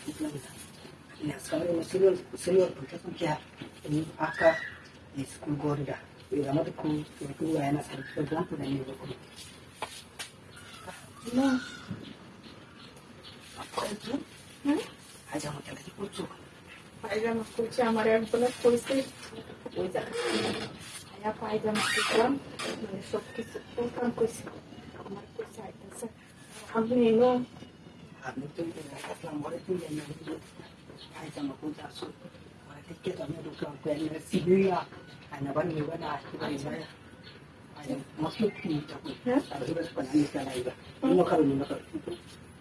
sekarang senior kita kan kia ini aka school gorida ida mata ku ayana sar ko don ko ni ko no aja mata lagi kucu পায়জামা করছি আমার একজনের কইছে ওই জায়গা আয়া পায়জামা করলাম মানে সব কিছু প্রোগ্রাম কইছে আমার কইছে আইতেছে আমি এনো আমি তো আসলাম বলে তুই জানি pajamas kuda su wala tikke to me dukkan ko en sibiya ana banni wala akibari baya ay masluk ki ta ko aribas pa ni kala iba no karu ni makar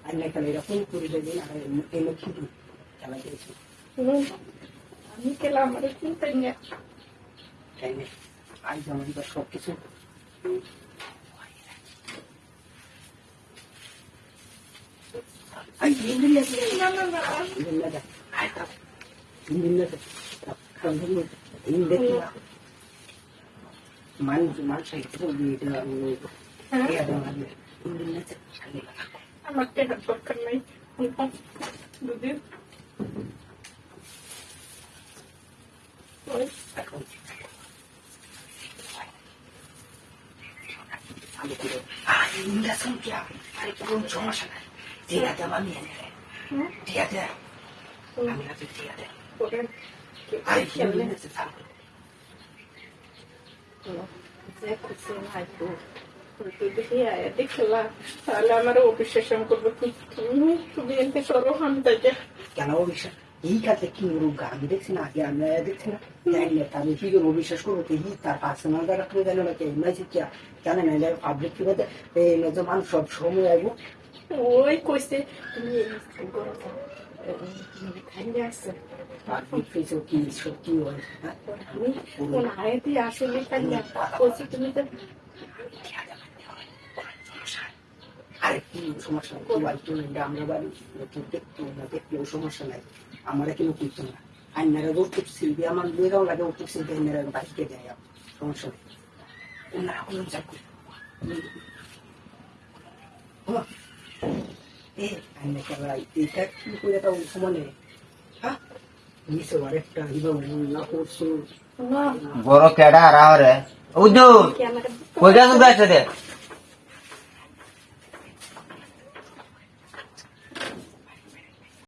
anne kala ira kun kuri de na en kidu kala jesu আমি কেলা আমার চিন্তা নিয়ে kaine ay jamani ba sab kisu ay hindi না না না na ay tap hindi na kan hindi hindi na man say ko di da ya da man hindi na kali আমার টেহার দরকার নাই দুদিন hindi sa kya ay kung সমস্যা নাই ঠিক আছে আমি এনে ঠিক আছে আমি রাতে ঠিক আছে ওরে ay hindi na sa tao যে খুশি হয়তো দেখি দেখলা তাহলে আমার অবিশ্বাসন করবে তুমি এনতে সরো আমি তাকে কেন অবিশ্বাস এই কাজে কি রোগ আমি দেখছি না আগে আমি দেখছি না জানি না আমি কি করে অবিশ্বাস করবো তো তার পার্সোনাল দ্বারা তুমি জানো না কেন কেন না পাবলিক কি বলতে এই নজর মানুষ সব সময় আসবো ওই কইছে তুমি খাইলে আসছে পাবলিক ফেসও কি সত্যি হয় আমি কোন আয়াতি আসলে খাইলে কইছে তুমি তো আরে কি সমস্যা কি বাড়িতে আমরা বাড়ি দেখতেও সমস্যা নাই আমরা কেন করতো না আইনারা উঠতে শিল্পী আমার মেয়েরাও লাগে উঠতে শিল্পী আইনারা বাড়িতে দেয় সমস্যা নেই ওনারা কোনো চাপ করে আইনা খেলা এটা কি করে একটা সময় নেই হ্যাঁ নিচে আরেকটা না করছো বড় কেডা রাহরে উদু কইটা তো গাছে দে